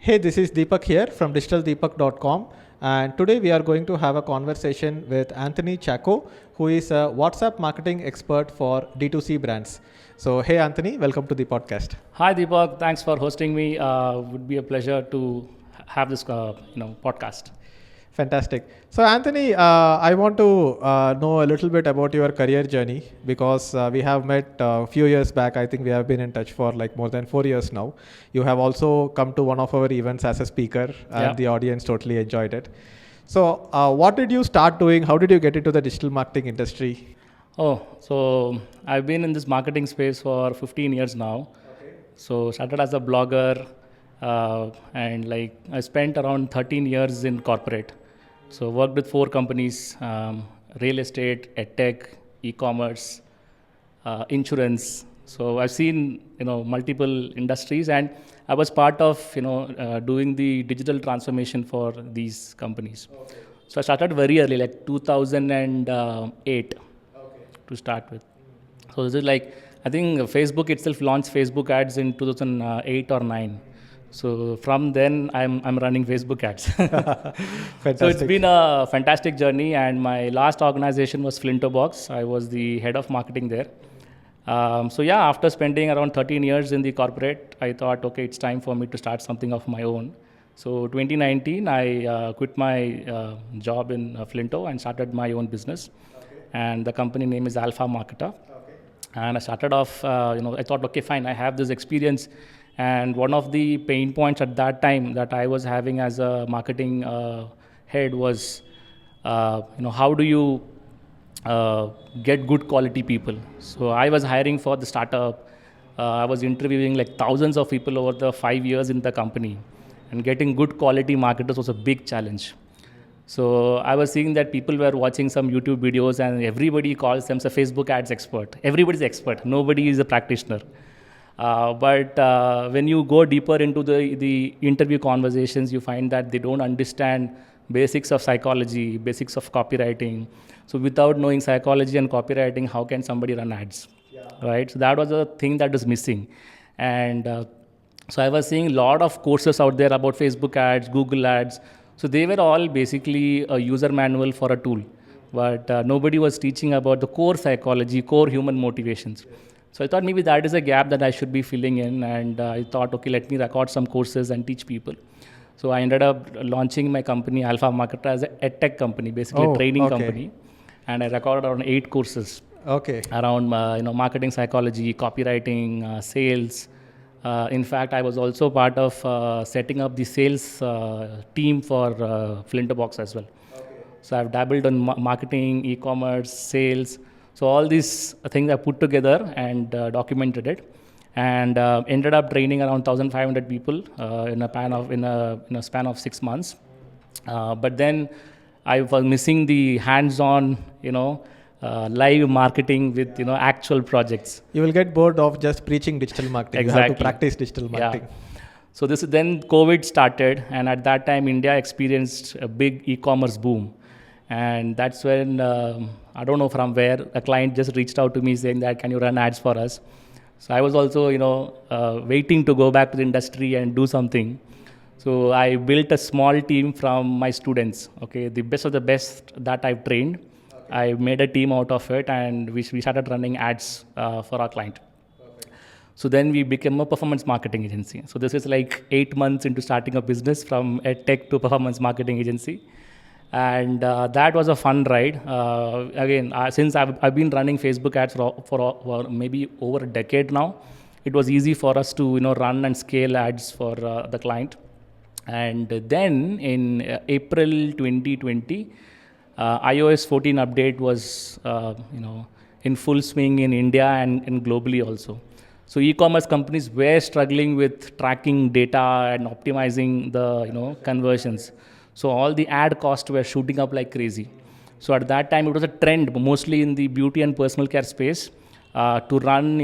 Hey, this is Deepak here from digitaldeepak.com, and today we are going to have a conversation with Anthony Chaco, who is a WhatsApp marketing expert for D2C brands. So, hey Anthony, welcome to the podcast. Hi Deepak, thanks for hosting me. Would be a pleasure to have this podcast. Fantastic. So, Anthony, I want to know a little bit about your career journey because we have met a few years back. I think we have been in touch for like more than 4 years now. You have also come to one of our events as a speaker, and the audience totally enjoyed it. So, what did you start doing? How did you get into the digital marketing industry? So I've been in this marketing space for 15 years now. Okay. So started as a blogger, and like I spent around 13 years in corporate. So worked with 4 companies: real estate, edtech, e-commerce, insurance. So I've seen multiple industries, and I was part of doing the digital transformation for these companies. Okay. So I started very early, like 2008, to start with. So this is like, I think Facebook itself launched Facebook ads in 2008 or 9. So from then I'm running Facebook ads. So it's been a fantastic journey, and my last organization was Flintobox. I was the head of marketing there. So yeah, after spending around 13 years in the corporate, I thought, okay, it's time for me to start something of my own. So 2019, I quit my job in Flinto and started my own business. Okay. And the company name is Alpha Marketer. Okay. And I started off, I thought, okay, fine, I have this experience. And one of the pain points at that time that I was having as a marketing head was, how do you get good quality people? So I was hiring for the startup. I was interviewing like thousands of people over the 5 years in the company, and getting good quality marketers was a big challenge. So I was seeing that people were watching some YouTube videos, and everybody calls themselves a Facebook ads expert. Everybody's expert. Nobody is a practitioner. But when you go deeper into the interview conversations, you find that they don't understand basics of psychology, basics of copywriting. So without knowing psychology and copywriting, how can somebody run ads? Yeah. Right? So that was a thing that was missing. And so I was seeing a lot of courses out there about Facebook ads, Google ads. So they were all basically a user manual for a tool. But nobody was teaching about the core psychology, core human motivations. So I thought maybe that is a gap that I should be filling in, and I thought, okay, let me record some courses and teach people. So I ended up launching my company, Alpha Marketer, as an edtech company, basically a training company, and I recorded around 8 courses. Okay. Around marketing psychology, copywriting, sales. In fact, I was also part of setting up the sales team for Flintobox as well. Okay. So I've dabbled on marketing, e-commerce, sales. So all these things I put together and documented it, and ended up training around 1,500 people in a span of 6 months. But then I was missing the hands-on, live marketing with actual projects. You will get bored of just preaching digital marketing. Exactly. You have to practice digital marketing. Yeah. So then COVID started, and at that time India experienced a big e-commerce boom. And that's when, I don't know from where, a client just reached out to me saying that, can you run ads for us? So I was also, waiting to go back to the industry and do something. So I built a small team from my students, okay, the best of the best that I've trained. Okay. I made a team out of it, and we started running ads for our client. Perfect. So then we became a performance marketing agency. So this is like 8 months into starting a business from edtech to performance marketing agency. And that was a fun ride. Again, since I've been running Facebook ads for maybe over a decade now, it was easy for us to run and scale ads for the client. And then in April 2020, iOS 14 update was in full swing in India and globally also. So e-commerce companies were struggling with tracking data and optimizing the conversions. So all the ad costs were shooting up like crazy. So at that time, it was a trend, mostly in the beauty and personal care space, to run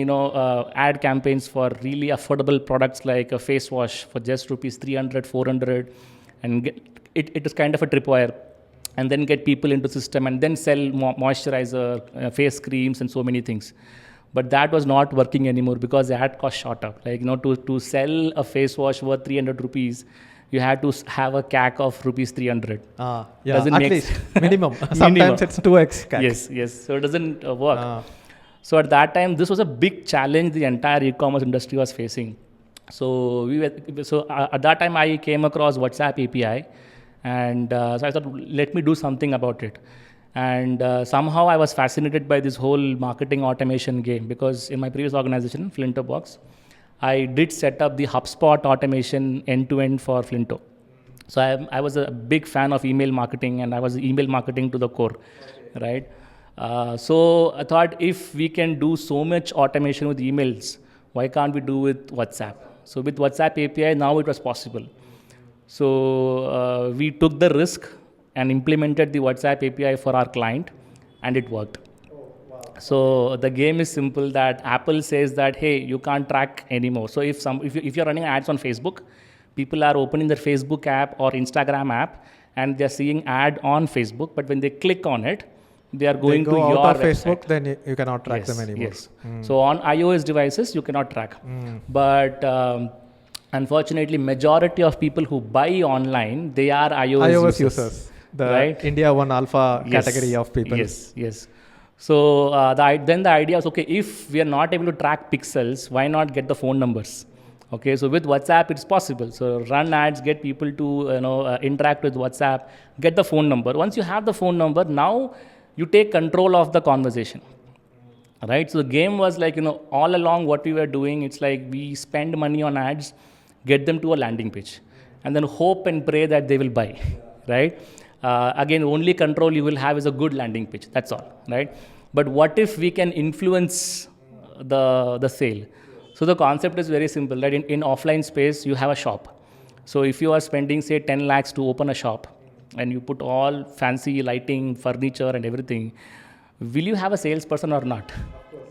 ad campaigns for really affordable products like a face wash for just rupees 300, 400, and it is kind of a tripwire, and then get people into the system and then sell moisturizer, face creams, and so many things. but that was not working anymore because the ad cost shot up. Like, to sell a face wash worth 300 rupees, you had to have a CAC of rupees 300. Yeah, Doesn't at make least minimum. Minimum. Sometimes it's 2x CAC. Yes. So it doesn't work. So at that time, this was a big challenge the entire e-commerce industry was facing. So at that time, I came across WhatsApp API, and so I thought, let me do something about it. And somehow I was fascinated by this whole marketing automation game, because in my previous organization, Flintobox, I did set up the HubSpot automation end-to-end for Flinto. So I was a big fan of email marketing, and I was email marketing to the core, right? So I thought, if we can do so much automation with emails, why can't we do with WhatsApp? So with WhatsApp API, now it was possible. So we took the risk and implemented the WhatsApp API for our client, and it worked. So the game is simple, that Apple says that, hey, you can't track anymore. So if you're running ads on Facebook, people are opening their Facebook app or Instagram app, and they're seeing ad on Facebook, but when they click on it, they are going to your out of website. Facebook, then you cannot track them anymore. Yes. So on iOS devices, you cannot track. But unfortunately, majority of people who buy online, they are iOS users. The right? India 1 alpha category of people. Yes. So then the idea was, okay, if we are not able to track pixels, why not get the phone numbers? Okay, so with WhatsApp, it's possible. So run ads, get people to interact with WhatsApp, get the phone number. Once you have the phone number, now you take control of the conversation, right? So the game was like, all along what we were doing, it's like we spend money on ads, get them to a landing page, and then hope and pray that they will buy, right? Again, only control you will have is a good landing page. That's all, right? But what if we can influence the sale? So the concept is very simple, right? In offline space, you have a shop. So if you are spending, say, 10 lakhs to open a shop, and you put all fancy lighting, furniture, and everything, will you have a salesperson or not? Of course.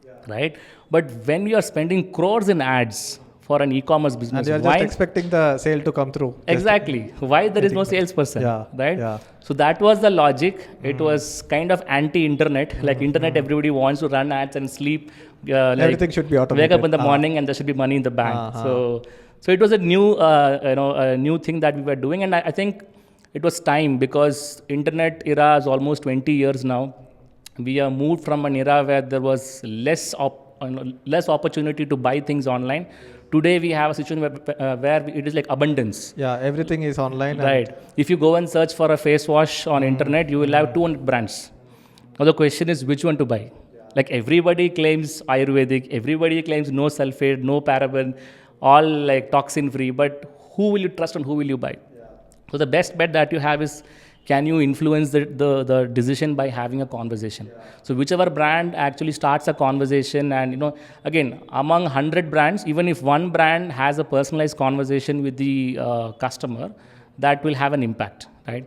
Yeah. Right? But when you are spending crores in ads for an e-commerce business, and you are just expecting the sale to come through. Exactly. Why there is no salesperson? Right? Yeah. So that was the logic. It was kind of anti-internet. Like internet, everybody wants to run ads and sleep. Everything should be automated. Wake up in the morning and there should be money in the bank. So it was a new, a new thing that we were doing, and I think it was time, because internet era is almost 20 years now. We have moved from an era where there was less opportunity to buy things online. Today we have a situation where it is like abundance. Yeah, everything is online. Right. If you go and search for a face wash on internet, you will have 200 brands. Now the question is, which one to buy? Like, everybody claims Ayurvedic, everybody claims no sulfate, no paraben, all like toxin free, but who will you trust and who will you buy? So the best bet that you have is, can you influence the decision by having a conversation? So whichever brand actually starts a conversation, and again, among 100 brands, even if one brand has a personalized conversation with the customer, that will have an impact, right?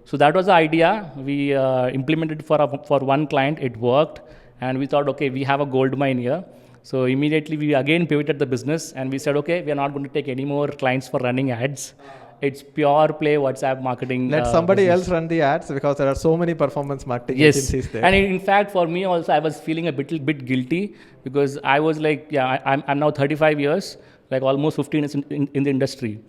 So that was the idea. We implemented for one client. It worked, and we thought, okay, we have a gold mine here. So immediately we again pivoted the business, and we said, okay, we are not going to take any more clients for running ads. It's pure play WhatsApp marketing. Let somebody else run the ads, because there are so many performance marketing agencies there. And in fact, for me also, I was feeling a bit guilty, because I was like, I'm now 35 years, like almost 15 years in the industry.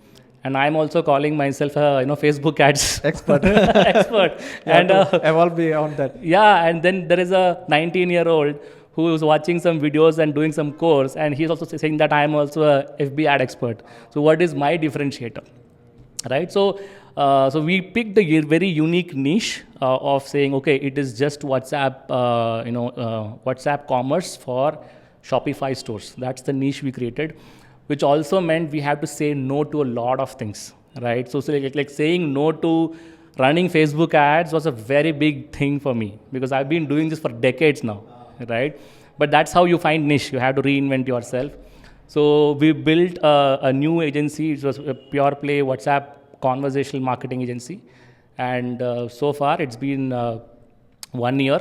And I'm also calling myself a Facebook ads expert. expert. And evolve beyond that. Yeah, and then there is a 19-year-old who is watching some videos and doing some course, and he's also saying that I am also a FB ad expert. So what is my differentiator? Right, so we picked a very unique niche of saying, okay, it is just WhatsApp, WhatsApp commerce for Shopify stores. That's the niche we created, which also meant we have to say no to a lot of things, right? So like saying no to running Facebook ads was a very big thing for me, because I've been doing this for decades now, right? But that's how you find niche. You have to reinvent yourself. So we built a new agency. It was a pure play WhatsApp conversational marketing agency. And so far it's been 1 year,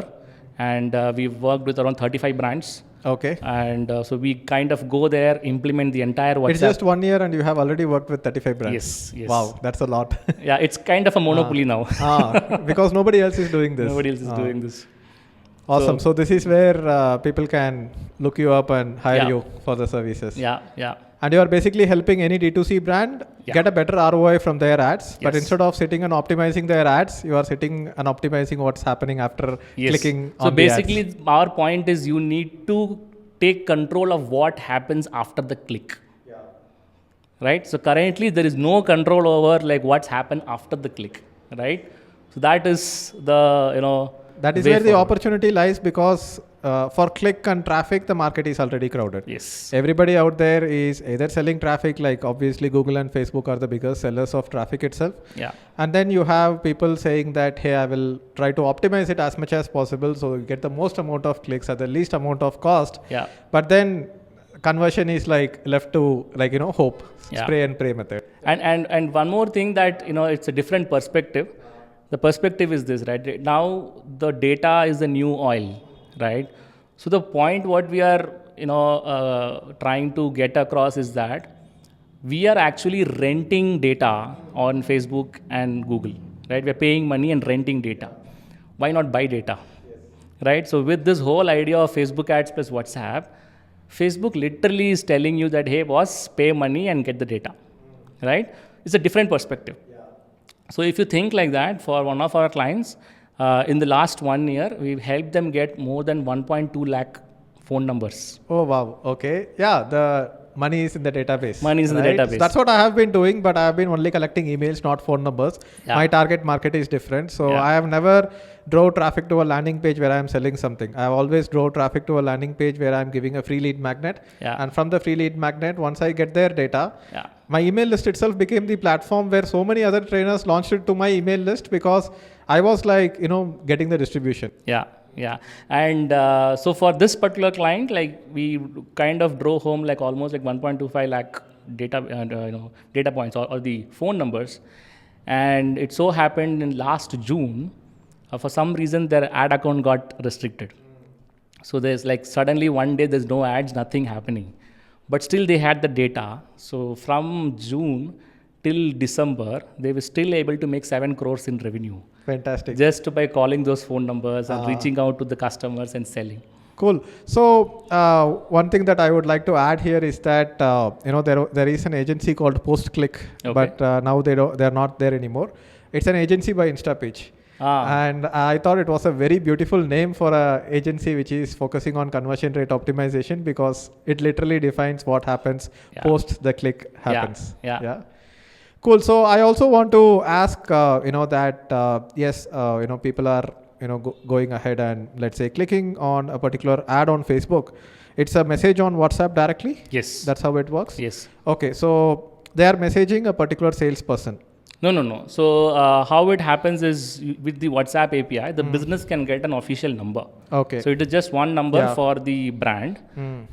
and we've worked with around 35 brands. Okay. And so we kind of go there, implement the entire WhatsApp. It's just 1 year and you have already worked with 35 brands. Yes. Wow, that's a lot. Yeah, it's kind of a monopoly now. Because nobody else is doing this. Nobody else is doing this. Awesome. So this is where people can look you up and hire Yeah. you for the services. Yeah. And you are basically helping any D2C brand Yeah. get a better ROI from their ads. But Yes. instead of sitting and optimizing their ads, you are sitting and optimizing what's happening after Yes. clicking So on the ads. basically, our point is you need to take control of what happens after the click. Right? So currently there is no control over like what's happened after the click. Right? So that is the That is way where the forward. opportunity lies, because for click and traffic, the market is already crowded. Yes. Everybody out there is either selling traffic, like obviously Google and Facebook are the biggest sellers of traffic itself. Yeah. And then you have people saying that, hey, I will try to optimize it as much as possible so you get the most amount of clicks at the least amount of cost. Yeah. But then conversion is like left to hope, Yeah. spray and pray method. And one more thing that it's a different perspective. The perspective is this, right? Now the data is the new oil, right? So the point what we are trying to get across is that we are actually renting data on Facebook and Google, right? We're paying money and renting data. Why not buy data? Right? So with this whole idea of Facebook ads plus WhatsApp, Facebook literally is telling you that, hey boss, pay money and get the data, right? It's a different perspective. So if you think like that, for one of our clients, in the last 1 year, we've helped them get more than 1.2 lakh phone numbers. Oh, wow. Okay. Yeah, the money is in the database. Money is in the right? database. That's what I have been doing, but I have been only collecting emails, not phone numbers. Yeah. My target market is different. So Yeah. I have never drove traffic to a landing page where I am selling something. I have always drove traffic to a landing page where I am giving a free lead magnet. Yeah. And from the free lead magnet, once I get their data, Yeah. my email list itself became the platform where so many other trainers launched it to my email list, because I was like, getting the distribution. Yeah. And so for this particular client, like we kind of drove home like almost like 1.25 lakh data points or the phone numbers. And it so happened in last June, for some reason their ad account got restricted. So there's like suddenly one day there's no ads, nothing happening. But still they had the data. So from June till December, they were still able to make 7 crores in revenue. Fantastic. Just by calling those phone numbers and reaching out to the customers and selling. Cool. So one thing that I would like to add here is that there is an agency called PostClick, Okay. but now they're not there anymore. It's an agency by InstaPitch. And I thought it was a very beautiful name for a agency which is focusing on conversion rate optimization, because it literally defines what happens Yeah. post the click happens. Yeah. Cool. So I also want to ask, yes, people are, going ahead and let's say clicking on a particular ad on Facebook. It's a message on WhatsApp directly. Yes. That's how it works. Yes. Okay. So they are messaging a particular salesperson. No. So how it happens is with the WhatsApp API, the business can get an official number. Okay. So it is just one number Yeah. for the brand.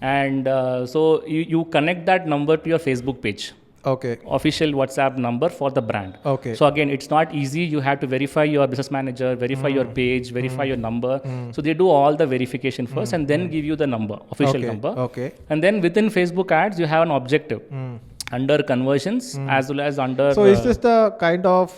And so you connect that number to your Facebook page. Okay. Official WhatsApp number for the brand. Okay. So again, it's not easy. You have to verify your business manager, verify your page, verify your number. So they do all the verification first and then give you the number, official Okay. number. Okay. And then within Facebook ads, you have an objective under conversions as well as under. So is this the kind of,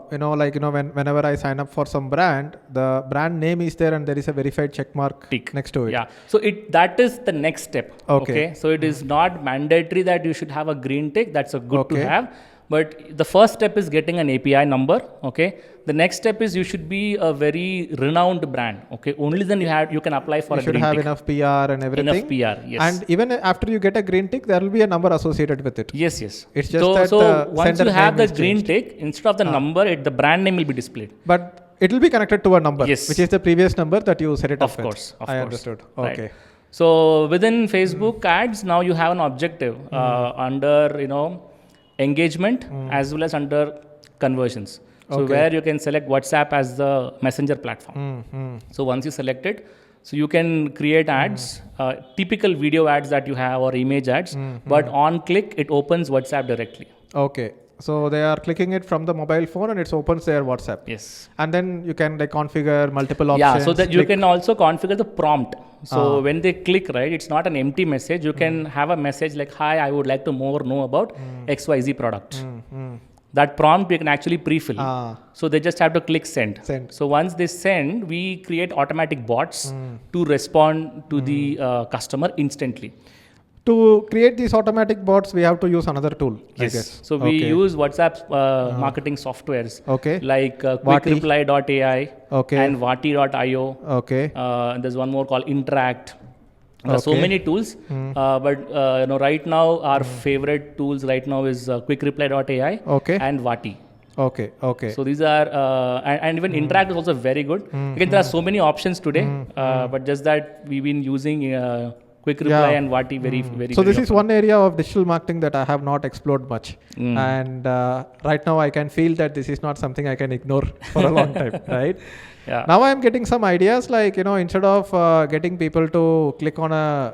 whenever I sign up for some brand, the brand name is there and there is a verified check mark Tick. next to it. Yeah. So that is the next step. Okay. So it is not mandatory that you should have a green tick. That's a good Okay. to have. But the first step is getting an API number. Okay. The next step is you should be a very renowned brand. Okay. Only then you can apply for You a should green have tick. enough PR and everything. Enough PR. Yes. And even after you get a green tick, there will be a number associated with it. Yes. It's just that so the once sender you have name the is green changed. tick, instead of the number, the brand name will be displayed. But it will be connected to a number, Yes. which is the previous number that you set it up Of with. course. I understood. Right. Okay. So within Facebook ads, now you have an objective under engagement as well as under conversions. So Okay. where you can select WhatsApp as the messenger platform. So once you select it, so you can create ads, typical video ads that you have or image ads, but on click it opens WhatsApp directly. Okay. So they are clicking it from the mobile phone and it opens their WhatsApp. Yes. And then you can configure multiple options. Yeah, so that you click- can also configure the prompt. So when they click, right, it's not an empty message. You can have a message like, "Hi, I would like to know about XYZ product." that prompt we can actually pre-fill. Ah. So they just have to click send. Send. So once they send, we create automatic bots to respond to the customer instantly. To create these automatic bots, we have to use another tool, I guess. So we use WhatsApp marketing softwares Okay. like Vati. quickreply.ai Okay. and vati.io. Okay. And there's one more called Interact. So Okay. many tools, but right now our favorite tools right now is quickreply.ai Okay. and Vati. Okay. Okay. So these are and even Interact is also very good. Again, there are so many options today, but just that we've been using Quick Reply and Vati very very. So very this is often. one area of digital marketing that I have not explored much, and right now I can feel that this is not something I can ignore for a long time, right? Yeah. Now I am getting some ideas like instead of getting people to click on a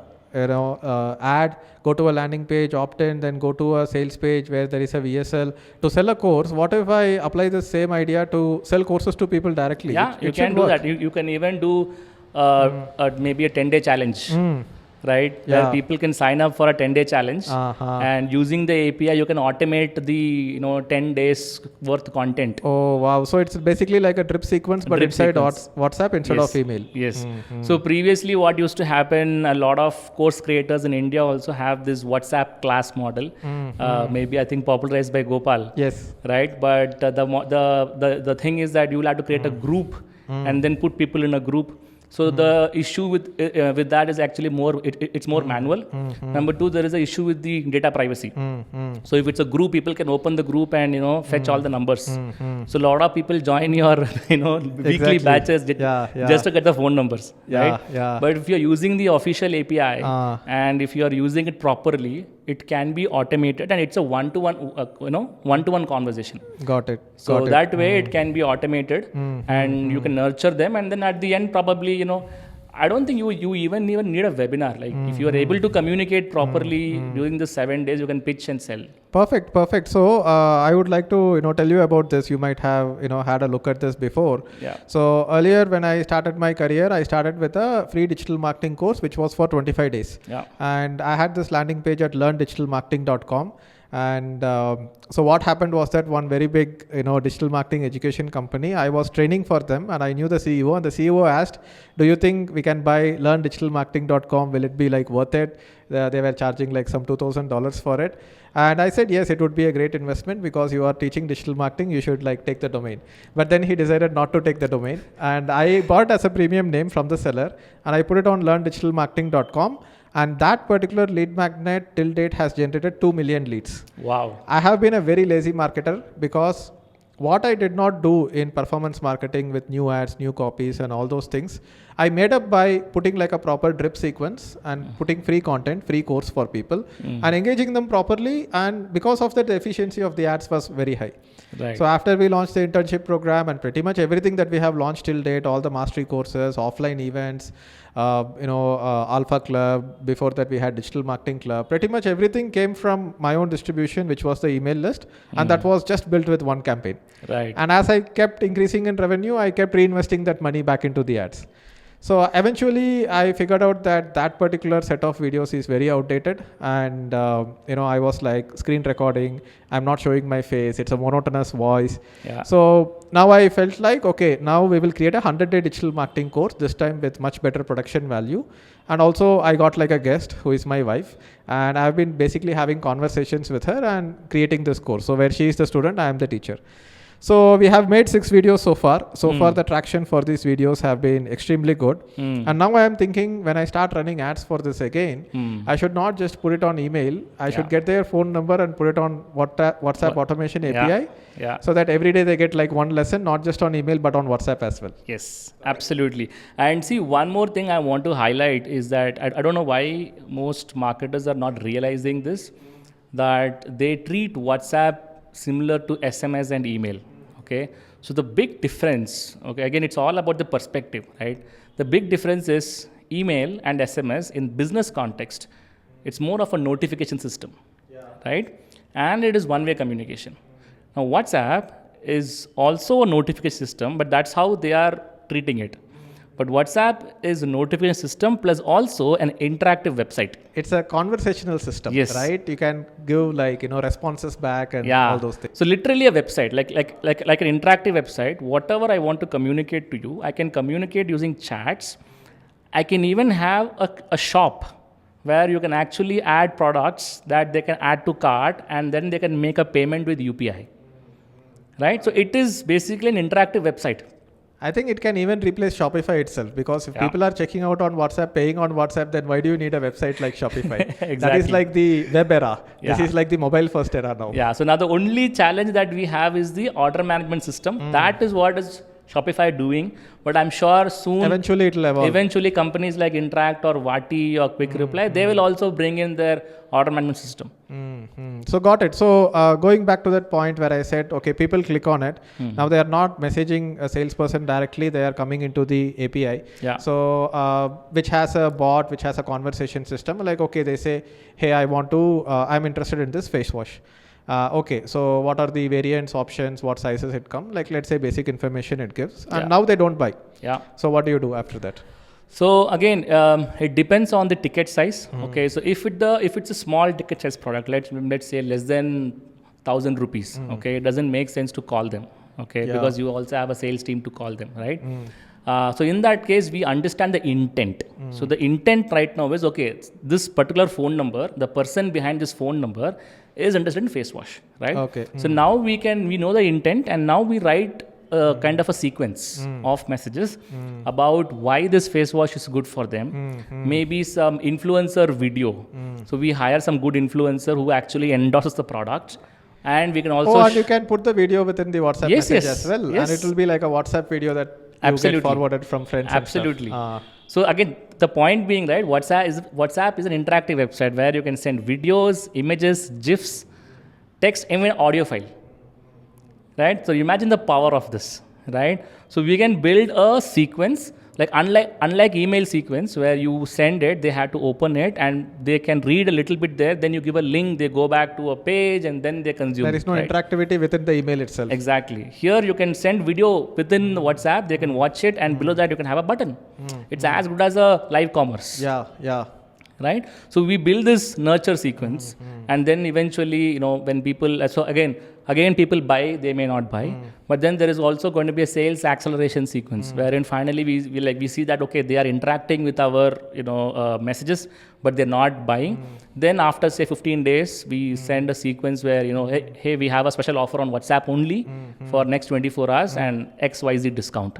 ad, go to a landing page, opt in, then go to a sales page where there is a VSL to sell a course. What if I apply the same idea to sell courses to people directly? Yeah, you It can should do work. that. You can even do maybe a 10-day challenge. Right, Yeah. where people can sign up for a 10-day challenge, Uh-huh. and using the API, you can automate the 10 days worth content. Oh wow! So it's basically like a drip sequence, but Drip inside sequence. WhatsApp instead of email. Yes. So previously, what used to happen, a lot of course creators in India also have this WhatsApp class model. Maybe I think popularized by Gopal. Yes. Right, but the thing is that you will have to create a group and then put people in a group. So the issue with that is actually it's more manual. Number two, there is an issue with the data privacy. So if it's a group, people can open the group and fetch all the numbers. So a lot of people join your weekly Exactly. batches Yeah. just to get the phone numbers. Yeah, Right? yeah. But if you're using the official API and if you're using it properly, it can be automated and it's a one-to-one conversation. Got it. So Got it. that way it can be automated and you can nurture them, and then at the end probably I don't think you even need a webinar. Like if you are able to communicate properly during the 7 days, you can pitch and sell. Perfect. So I would like to tell you about this. You might have had a look at this before. Yeah. So earlier when I started my career, I started with a free digital marketing course which was for 25 days. Yeah. And I had this landing page at learndigitalmarketing.com. And so what happened was that one very big digital marketing education company, I was training for them and I knew the CEO, and the CEO asked, do you think we can buy learndigitalmarketing.com? Will it be like worth it? They were charging like some $2,000 for it. And I said, yes, it would be a great investment because you are teaching digital marketing. You should like take the domain. But then he decided not to take the domain. And I bought as a premium name from the seller and I put it on learndigitalmarketing.com. And that particular lead magnet till date has generated 2 million leads. Wow. I have been a very lazy marketer because what I did not do in performance marketing with new ads, new copies and all those things, I made up by putting like a proper drip sequence and putting free content, free course for people and engaging them properly. And because of that, the efficiency of the ads was very high. Right. So after we launched the internship program and pretty much everything that we have launched till date, all the mastery courses, offline events, Alpha Club, before that we had Digital Marketing Club, pretty much everything came from my own distribution, which was the email list. And that was just built with one campaign. Right. And as I kept increasing in revenue, I kept reinvesting that money back into the ads. So eventually I figured out that that particular set of videos is very outdated. And, I was like screen recording. I'm not showing my face. It's a monotonous voice. Yeah. So now I felt like, okay, now we will create a 100-day digital marketing course, this time with much better production value. And also I got like a guest who is my wife. And I've been basically having conversations with her and creating this course. So where she is the student, I am the teacher. So we have made 6 videos so far. So far the traction for these videos have been extremely good. And now I am thinking when I start running ads for this again, I should not just put it on email. I should get their phone number and put it on WhatsApp automation API. Yeah. So that every day they get like one lesson, not just on email, but on WhatsApp as well. Yes, absolutely. And see, one more thing I want to highlight is that I don't know why most marketers are not realizing this, that they treat WhatsApp similar to SMS and email. Okay. So the big difference, okay, again, it's all about the perspective, right? The big difference is email and SMS in business context. It's more of a notification system, right? And it is one-way communication. Now, WhatsApp is also a notification system, but that's how they are treating it. But WhatsApp is a notification system plus also an interactive website. It's a conversational system, Yes. right? You can give like, responses back and Yeah. all those things. So literally a website, like an interactive website. Whatever I want to communicate to you, I can communicate using chats. I can even have a shop where you can actually add products that they can add to cart, and then they can make a payment with UPI. Right? So it is basically an interactive website. I think it can even replace Shopify itself, because if Yeah. people are checking out on WhatsApp, paying on WhatsApp, then why do you need a website like Shopify? That is Exactly. like the web era. This Yeah. is like the mobile first era now. Yeah. So now the only challenge that we have is the order management system. That is what is Shopify doing. But I'm sure soon, Eventually it will evolve. eventually companies like Interact or Vati or Quick Reply, they will also bring in their order management system. So got it. So going back to that point where I said, okay, people click on it. Now they are not messaging a salesperson directly. They are coming into the API. Yeah. So which has a bot, which has a conversation system. Like, okay, they say, hey, I'm interested in this face wash. Okay, so what are the variants, options, what sizes it come? Like, let's say basic information it gives. And Yeah. now they don't buy. Yeah. So what do you do after that? So again, it depends on the ticket size. Okay, so if it's a small ticket size product, let's say less than 1,000 rupees. Okay, it doesn't make sense to call them. Okay, Yeah. because you also have a sales team to call them, right? So in that case, we understand the intent. So the intent right now is, okay, this particular phone number, the person behind this phone number is interested in face wash, right? Okay. So now we know the intent, and now we write kind of a sequence of messages about why this face wash is good for them. Maybe some influencer video. So we hire some good influencer who actually endorses the product, and we can also and you can put the video within the WhatsApp Yes, message yes, as well. yes. And it will be like a WhatsApp video that you Absolutely. get forwarded from friends. Absolutely. And stuff. So again, the point being, right, WhatsApp is an interactive website where you can send videos, images, GIFs, text, even audio file. Right? So imagine the power of this, right? So we can build a sequence, like unlike email sequence where you send it, they have to open it and they can read a little bit there, then you give a link, they go back to a page and then they consume. There is no right? interactivity within the email itself. Exactly. Here you can send video within WhatsApp, they can watch it, and below that you can have a button. It's as good as a live commerce. Yeah. Right? So we build this nurture sequence, and then eventually, when people, so again people buy, they may not buy, but then there is also going to be a sales acceleration sequence wherein finally we see that, okay, they are interacting with our messages, but they're not buying. Then after say 15 days, we send a sequence where hey, we have a special offer on WhatsApp only for next 24 hours and XYZ discount.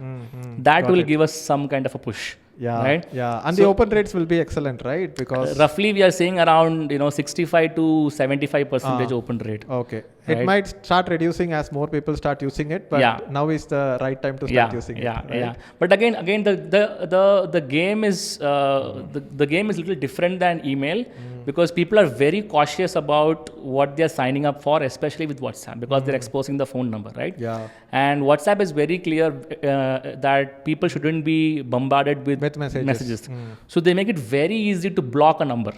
That Got will it. give us some kind of a push. Yeah. Right? Yeah. And So- the open rates will be excellent, right? Because Roughly we are seeing around 65 to 75% open rate. okay. It Right. might start reducing as more people start using it, but Yeah. now is the right time to start using it. Right? But again, the game is the game is a little different than email because people are very cautious about what they are signing up for, especially with WhatsApp, because they're exposing the phone number, right? Yeah. And WhatsApp is very clear that people shouldn't be bombarded with messages. So they make it very easy to block a number.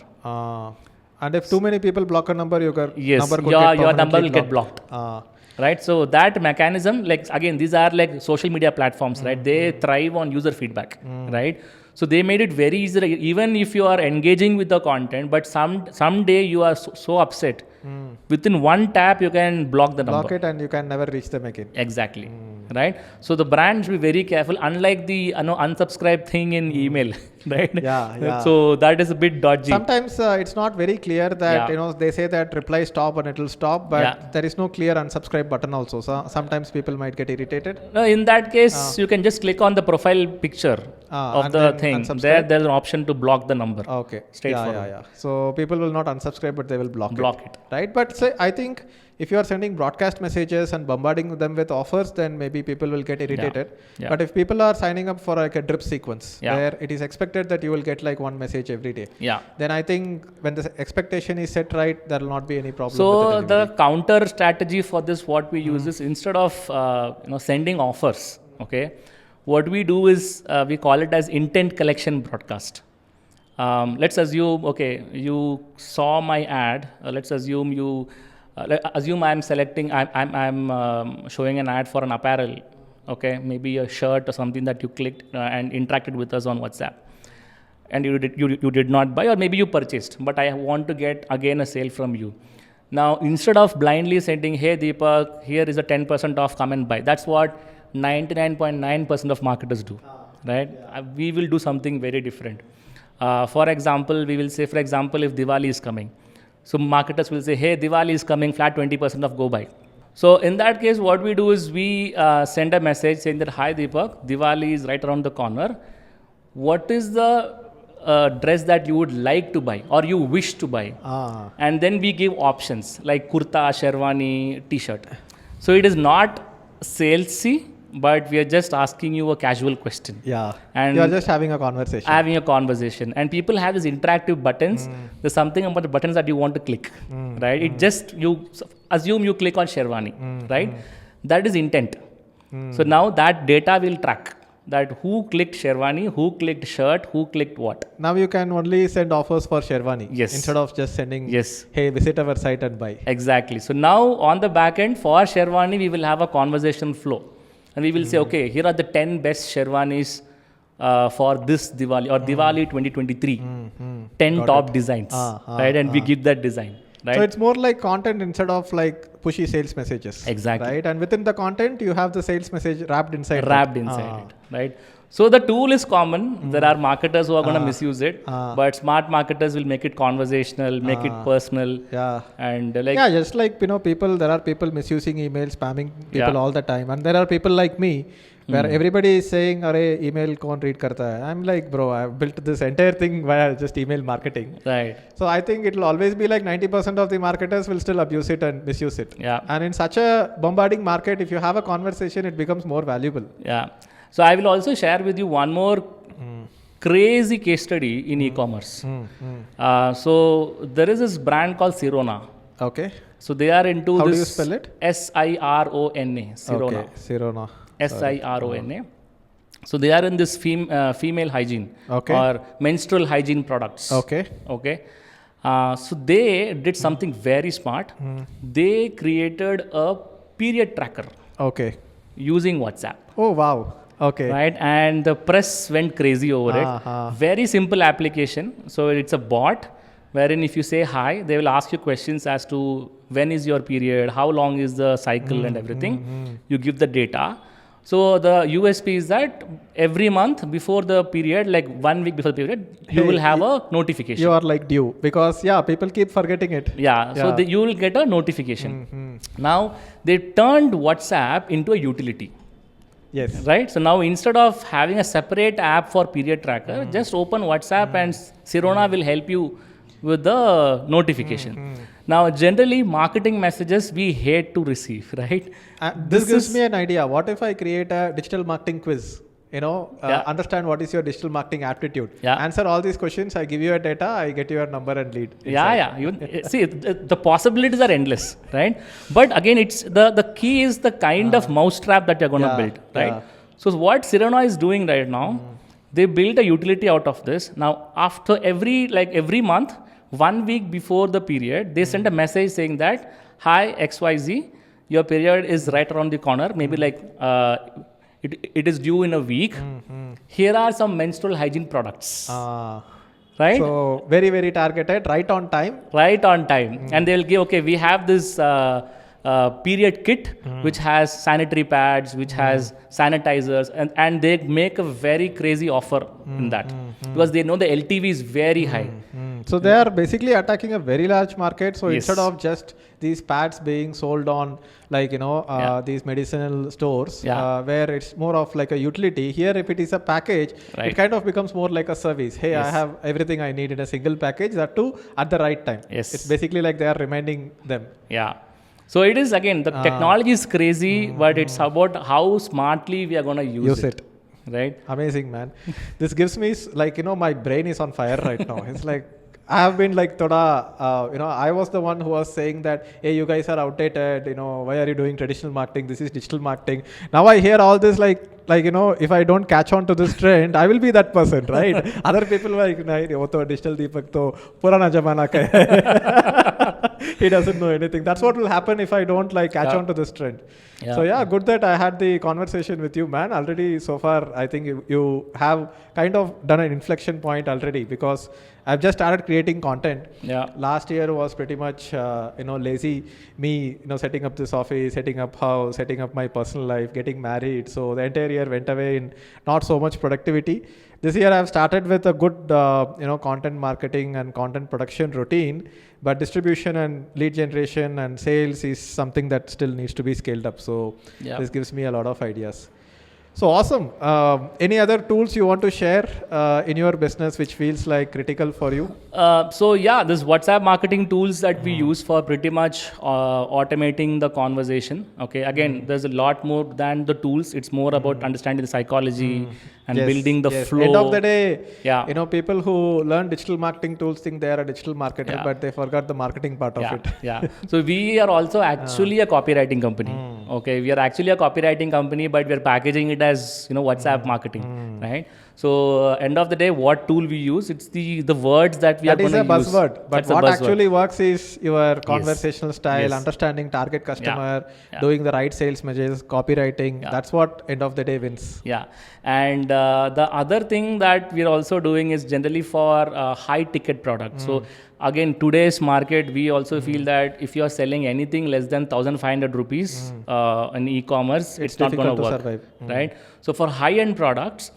And if too many people block a number, your Yes, number could your get number will permanently get blocked. Ah. Right, so that mechanism, like again, these are like social media platforms, right? They thrive on user feedback, right? So they made it very easy, like, even if you are engaging with the content, but someday you are so upset, within one tap you can block the number. Block it and you can never reach them again. Exactly, right? So the brand should be very careful, unlike the unsubscribe thing in email, right? Yeah. So that is a bit dodgy. Sometimes it's not very clear that Yeah. they say that reply stop and it will stop, but Yeah. there is no clear unsubscribe button also. So sometimes people might get irritated. No, in that case, you can just click on the profile picture of and the then thing. unsubscribe? There's an option to block the number. Okay. Straightforward. Yeah. So people will not unsubscribe, but they will block Block it. Right? But say, I think if you are sending broadcast messages and bombarding them with offers, then maybe people will get irritated. Yeah. But if people are signing up for like a drip sequence, Yeah. where it is expected that you will get like one message every day, Yeah. then I think when the expectation is set right, there will not be any problem. So with the delivery. the counter strategy for this, what we use is, instead of sending offers, okay, what we do is we call it as intent collection broadcast. Let's assume, okay, you saw my ad. Let's assume assume I'm selecting, I'm showing an ad for an apparel okay, maybe a shirt or something that you clicked and interacted with us on WhatsApp, and you did not buy, or maybe you purchased, but I want to get again a sale from you. Now, instead of blindly sending, hey Deepak, here is a 10% off, come and buy. That's what 99.9% of marketers do, right? We will do something very different. For example, we will say, for example, if Diwali is coming, so marketers will say, hey, Diwali is coming, flat 20% off, go buy. So in that case, what we do is we send a message saying that, hi Deepak, Diwali is right around the corner. What is the dress that you would like to buy or you wish to buy? And then we give options like kurta, sherwani, t-shirt. So it is not salesy, but we are just asking you a casual question. Yeah. And you are just having a conversation. Having a conversation. And people have these interactive buttons. There's something about the buttons that you want to click, right? It just, you assume you click on sherwani, right? That is intent. So now that data will track that who clicked sherwani, who clicked shirt, who clicked what. Now you can only send offers for sherwani. Yes. Instead of just sending, yes, hey, visit our site and buy. Exactly. So now on the back end for sherwani, we will have a conversation flow. And we will say, okay, here are the 10 best sherwanis for this Diwali or Diwali 2023. 10 Got top it. designs, right? And we give that design, right? So it's more like content instead of like pushy sales messages. Exactly. Right? And within the content, you have the sales message wrapped inside it, right? So the tool is common. There are marketers who are going to misuse it, but smart marketers will make it conversational, make it personal. Yeah. And yeah, just like, people, there are people misusing email, spamming people all the time. And there are people like me where everybody is saying, "Arey, email kaun read karta hai?" I'm like, bro, I've built this entire thing via just email marketing. Right. So I think it will always be like 90% of the marketers will still abuse it and misuse it. Yeah. And in such a bombarding market, if you have a conversation, it becomes more valuable. Yeah. So I will also share with you one more crazy case study in e-commerce. So there is this brand called Sirona. Okay. So they are into How this. do you spell it? Sirona. Sirona. Okay. Sirona. Sirona. So they are in this female hygiene or menstrual hygiene products. Okay. Okay. So they did something very smart. They created a period tracker. Okay. Using WhatsApp. Oh, wow. Okay. Right. And the press went crazy over it. Very simple application. So it's a bot wherein if you say hi, they will ask you questions as to when is your period, how long is the cycle and everything. You give the data. So the USP is that every month before the period, like 1 week before the period, you will have a notification. You are like due because people keep forgetting it. Yeah. So you will get a notification. Now they turned WhatsApp into a utility. Yes. Right. So now instead of having a separate app for period tracker, just open WhatsApp and Sirona will help you with the notification. Now, generally, marketing messages we hate to receive, right? This gives me an idea. What if I create a digital marketing quiz? Understand what is your digital marketing aptitude. Answer all these questions. I give you a data. I get your number and lead. See, the possibilities are endless, right? But again, it's the key is the kind of mousetrap that you're going to build, right? So what Sirona is doing right now, they build a utility out of this. Now, after every month, 1 week before the period, they send a message saying that, hi, XYZ, your period is right around the corner. Maybe it is due in a week. Here are some menstrual hygiene products. Right? So, very, very targeted, right on time. Right on time. And they'll give, okay, we have this period kit, which has sanitary pads, which has sanitizers, and they make a very crazy offer in that because they know the LTV is very high. So they are basically attacking a very large market. So instead of just these pads being sold on these medicinal stores where it's more of like a utility, here if it is a package, it kind of becomes more like a service. Hey, I have everything I need in a single package, that too at the right time. It's basically like they are reminding them. So it is, again, the technology is crazy, but it's about how smartly we are going to use it. Right? Amazing, man. This gives me my brain is on fire right now. It's like, I have been like I was the one who was saying that, hey, you guys are outdated, why are you doing traditional marketing? This is digital marketing. Now I hear all this if I don't catch on to this trend, I will be that person, right? Other people were like, digital Deepak to purana jamana ka hai. He doesn't know anything. That's what will happen if I don't like catch on to this trend. So yeah, good that I had the conversation with you, man. Already so far, I think you have kind of done an inflection point already, because I've just started creating content. Yeah. Last year was pretty much lazy me, setting up this office, setting up house, setting up my personal life, getting married. So the entire year went away in not so much productivity. This year I've started with a good content marketing and content production routine, but distribution and lead generation and sales is something that still needs to be scaled up. So this gives me a lot of ideas. So awesome. Any other tools you want to share in your business which feels like critical for you? This WhatsApp marketing tools that we use for pretty much automating the conversation. Okay, again, there's a lot more than the tools. It's more about understanding the psychology and building the flow. End of the day, people who learn digital marketing tools think they are a digital marketer, but they forgot the marketing part of it. So we are also actually a copywriting company. Okay, we are actually a copywriting company, but we are packaging it as WhatsApp marketing, right? So end of the day, what tool we use? It's the words that we are going to use. That is a buzzword. But what actually works is your conversational style, understanding target customer, doing the right sales messages, copywriting. That's what end of the day wins. Yeah. And the other thing that we are also doing is generally for high ticket products. So again, today's market, we also feel that if you are selling anything less than 1,500 rupees in e-commerce, it's not going to work, survive. Right? So for high-end products,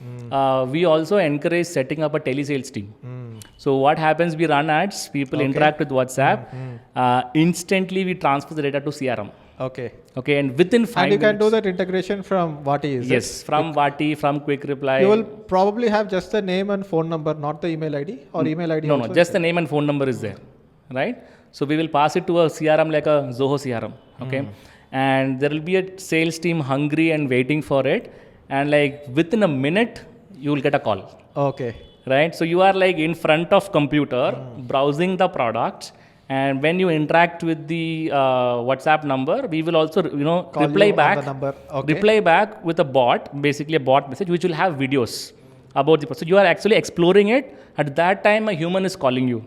we also encourage setting up a telesales team. So what happens, we run ads, people interact with WhatsApp, instantly we transfer the data to CRM. Okay, and within 5 minutes. And you can do that integration from Vaati, is Yes, from Vaati, from Quick Reply. You will probably have just the name and phone number, not the email ID, or email ID No, just the name and phone number is there, right? So we will pass it to a CRM like a Zoho CRM, okay? And there will be a sales team hungry and waiting for it. And like within a minute, you will get a call. Okay. Right? So you are like in front of computer, browsing the products. And when you interact with the WhatsApp number, we will also, reply back. Reply back with a bot, basically a bot message, which will have videos about the process. So you are actually exploring it. At that time, a human is calling you,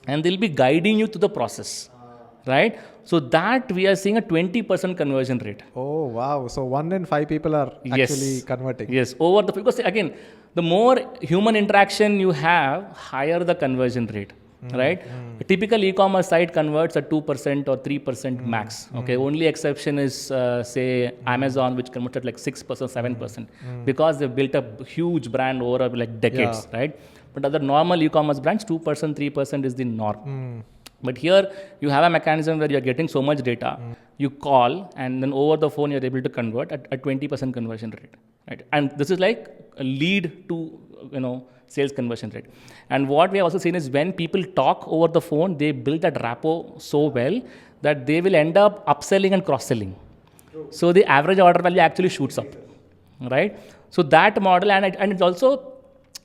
and they'll be guiding you to the process, right? So that we are seeing a 20% conversion rate. Oh wow! So 1 in 5 people are actually converting. Yes, because again, the more human interaction you have, higher the conversion rate. Right? A typical e-commerce site converts at 2% or 3% max. Okay, only exception is say Amazon, which converts at like 6%, 7%, because they've built a huge brand over like decades, right? But other normal e-commerce brands, 2%, 3% is the norm. But here you have a mechanism where you're getting so much data, you call, and then over the phone you're able to convert at a 20% conversion rate, right? And this is like a lead to sales conversion rate. And what we have also seen is when people talk over the phone, they build that rapport so well that they will end up upselling and cross-selling. So the average order value actually shoots up, right? So that model, and it's also,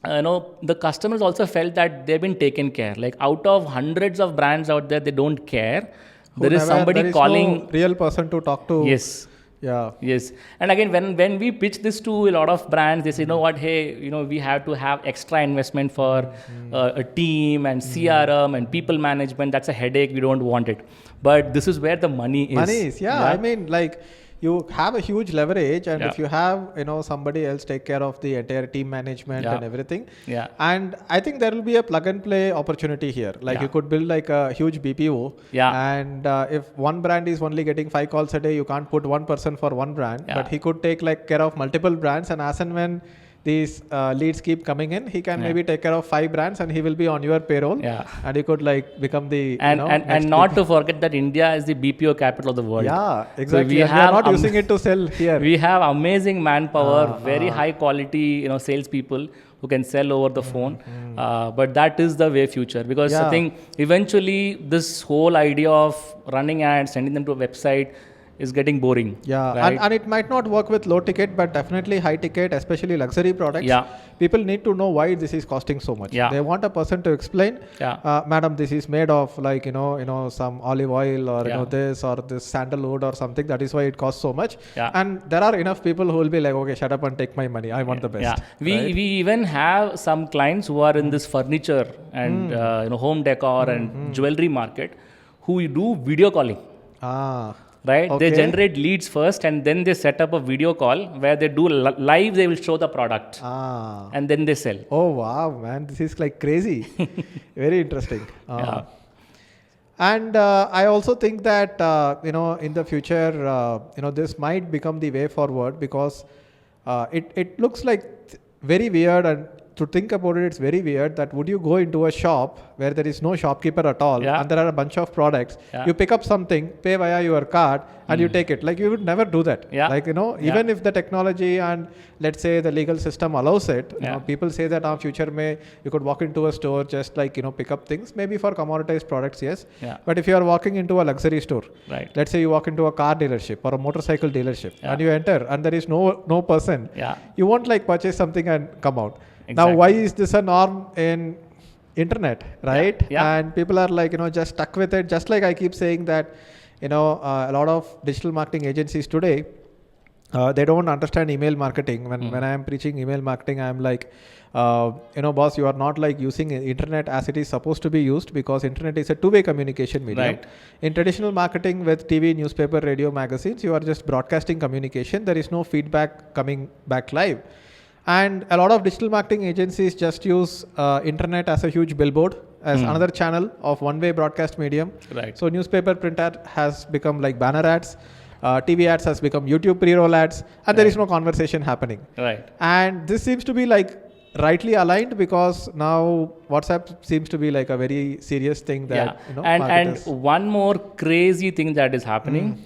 the customers also felt that they've been taken care. Like out of hundreds of brands out there, they don't care. There is somebody calling. No real person to talk to. Yes. Yeah. Yes. And again, when we pitch this to a lot of brands, they say, hey, we have to have extra investment for a team and CRM and people management. That's a headache. We don't want it. But this is where the money is. I mean, like, you have a huge leverage, and if you have somebody else take care of the entire team management and everything, and I think there will be a plug and play opportunity here. Like you could build like a huge BPO, and if one brand is only getting 5 calls a day, you can't put one person for one brand, but he could take like care of multiple brands, and as and when these leads keep coming in, he can maybe take care of 5 brands, and he will be on your payroll, and you could like become the and not to forget that India is the BPO capital of the world. Yeah, exactly. So we are not using it to sell here. We have amazing manpower, very high quality salespeople who can sell over the phone. But that is the way future, because I think eventually this whole idea of running ads, sending them to a website is getting boring. Yeah, right? and it might not work with low ticket, but definitely high ticket, especially luxury products. People need to know why this is costing so much. They want a person to explain, madam, this is made of like, some olive oil or this or this sandalwood or something. That is why it costs so much. And there are enough people who will be like, okay, shut up and take my money. I want the best. We even have some clients who are in this furniture and home decor and jewelry market, who do video calling. Ah. Right? Okay. They generate leads first and then they set up a video call where they do live, they will show the product Ah. and then they sell. Oh wow, man, this is like crazy. Very interesting. Yeah. And I also think that in the future, this might become the way forward because it looks like very weird, and to think about it, it's very weird that would you go into a shop where there is no shopkeeper at all, Yeah. and there are a bunch of products. Yeah. You pick up something, pay via your card, and you take it. Like you would never do that. Yeah. Like even if the technology and let's say the legal system allows it, Yeah. people say that our future may you could walk into a store just like pick up things. Maybe for commoditized products, yes. Yeah. But if you are walking into a luxury store, Right. let's say you walk into a car dealership or a motorcycle dealership, Yeah. and you enter and there is no person, Yeah. you won't like purchase something and come out. Now, Exactly. why is this a norm in internet, right? Yeah. And people are like just stuck with it. Just like I keep saying that a lot of digital marketing agencies today, they don't understand email marketing. When I am preaching email marketing, I am like, boss, you are not like using internet as it is supposed to be used, because internet is a two-way communication medium. Right. In traditional marketing with TV, newspaper, radio, magazines, you are just broadcasting communication. There is no feedback coming back live. And a lot of digital marketing agencies just use internet as a huge billboard, as another channel of one-way broadcast medium. Right. So newspaper print ad has become like banner ads. TV ads has become YouTube pre-roll ads, and there is no conversation happening. Right. And this seems to be like rightly aligned, because now WhatsApp seems to be like a very serious thing that and marketers- one more crazy thing that is happening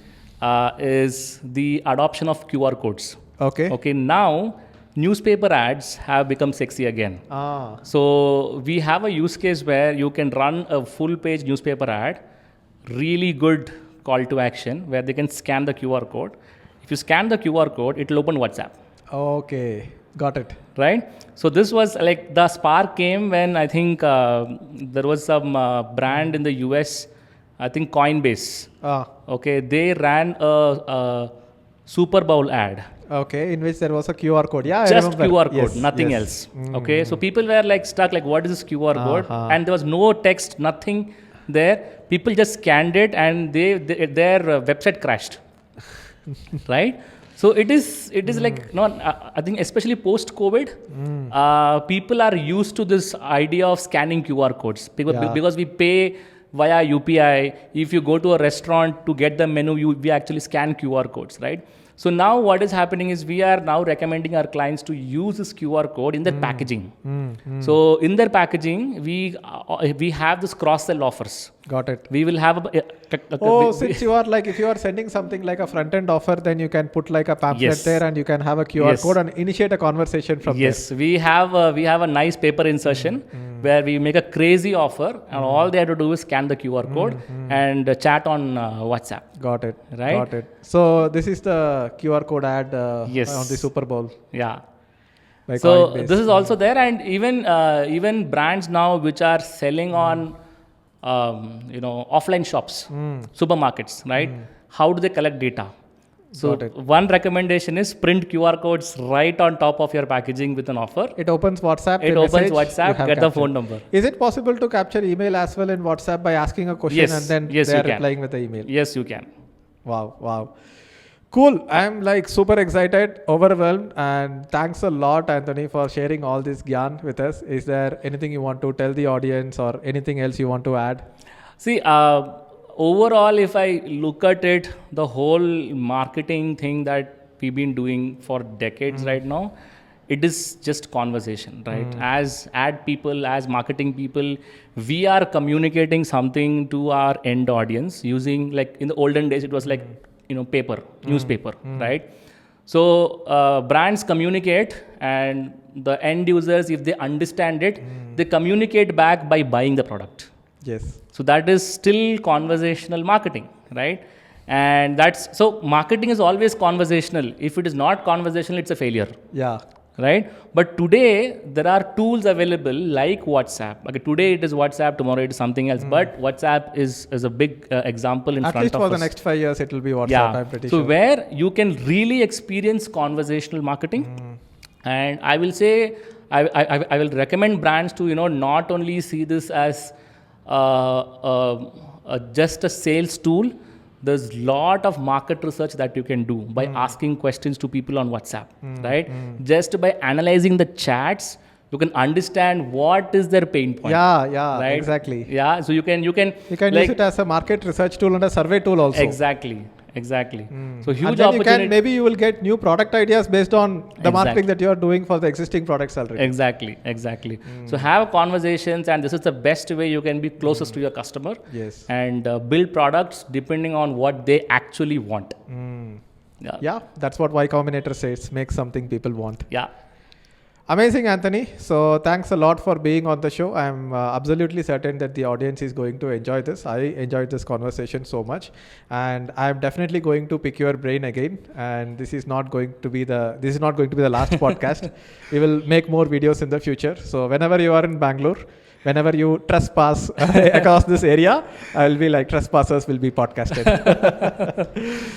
is the adoption of QR codes. Okay. Now newspaper ads have become sexy again. Ah. So we have a use case where you can run a full page newspaper ad, really good call to action, where they can scan the QR code. If you scan the QR code, it will open WhatsApp. Okay. Got it. Right? So this was like the spark came when I think there was some brand in the US, I think Coinbase. Ah. Okay, they ran a Super Bowl ad. Okay, in which there was a QR code. Yeah, I Just remember. QR code, Yes, nothing yes. else. Okay, so people were like stuck, like what is this QR code? And there was no text, nothing there. People just scanned it, and their website crashed. Right? So it is like I think especially post COVID, people are used to this idea of scanning QR codes because we pay via UPI. If you go to a restaurant to get the menu, we actually scan QR codes, right? So now what is happening is we are now recommending our clients to use this QR code in their packaging. So in their packaging, we have this cross-sell offers. Got it. We will have Since you are like, if you are sending something like a front-end offer, then you can put like a pamphlet Yes. there, and you can have a QR Yes. code and initiate a conversation from Yes, we have a nice paper insertion where we make a crazy offer, and all they have to do is scan the QR code and chat on WhatsApp. there. Got it. Right? Got it. So this is the QR code ad Yes. on the Super Bowl. Yeah. By So Coinbase. this is also there, and even brands now which are selling on offline shops, supermarkets, right? How do they collect data? So Got it. one recommendation is print QR codes right on top of your packaging with an offer. It opens WhatsApp. It the opens message, you WhatsApp, have get the captured. phone number. Is it possible to capture email as well in WhatsApp by asking a question Yes. and then Yes, they you are can. replying with the email? Yes, you can. Wow. Cool. I'm like super excited, overwhelmed, and thanks a lot, Anthony, for sharing all this gyan with us. Is there anything you want to tell the audience or anything else you want to add? See, overall, if I look at it, the whole marketing thing that we've been doing for decades right now, it is just conversation, right? As ad people, as marketing people, we are communicating something to our end audience using, like in the olden days, it was like, paper, newspaper, right? So brands communicate, and the end users, if they understand it, they communicate back by buying the product. Yes. So that is still conversational marketing, right? And so marketing is always conversational. If it is not conversational, it's a failure, Yeah. right? But today there are tools available like WhatsApp. Okay, today it is WhatsApp, tomorrow it is something else. But WhatsApp is a big example in At front least of for us. the next 5 years, it will be WhatsApp. Yeah. I'm pretty So sure. where you can really experience conversational marketing, and I will say I will recommend brands to not only see this as just a sales tool. There's lot of market research that you can do by asking questions to people on WhatsApp, right? Just by analyzing the chats, you can understand what is their pain point. Yeah, right? exactly. Yeah, so you can You can like, use it as a market research tool and a survey tool also. exactly. So And huge then you opportunity. can, maybe you will get new product ideas based on the marketing Exactly. that you are doing for the existing products already. Exactly. So have conversations, and this is the best way you can be closest to your customer. Yes. And build products depending on what they actually want. Yeah, that's what Y Combinator says. Make something people want. Yeah. Amazing, Anthony. So thanks a lot for being on the show. I'm absolutely certain that the audience is going to enjoy this. I enjoyed this conversation so much, and I'm definitely going to pick your brain again. And this is not going to be the last podcast. We will make more videos in the future. So whenever you are in Bangalore, whenever you trespass across this area, I'll be like, trespassers will be podcasted.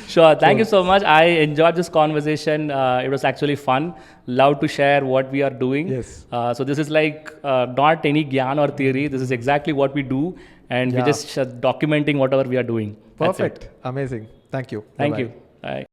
Sure. Thank you so much. I enjoyed this conversation. It was actually fun. Love to share what we are doing. Yes. So this is like not any gyan or theory. This is exactly what we do, and we're Yeah. just documenting whatever we are doing. That's it. Perfect. Amazing. Thank you. Thank Bye-bye. you. Bye.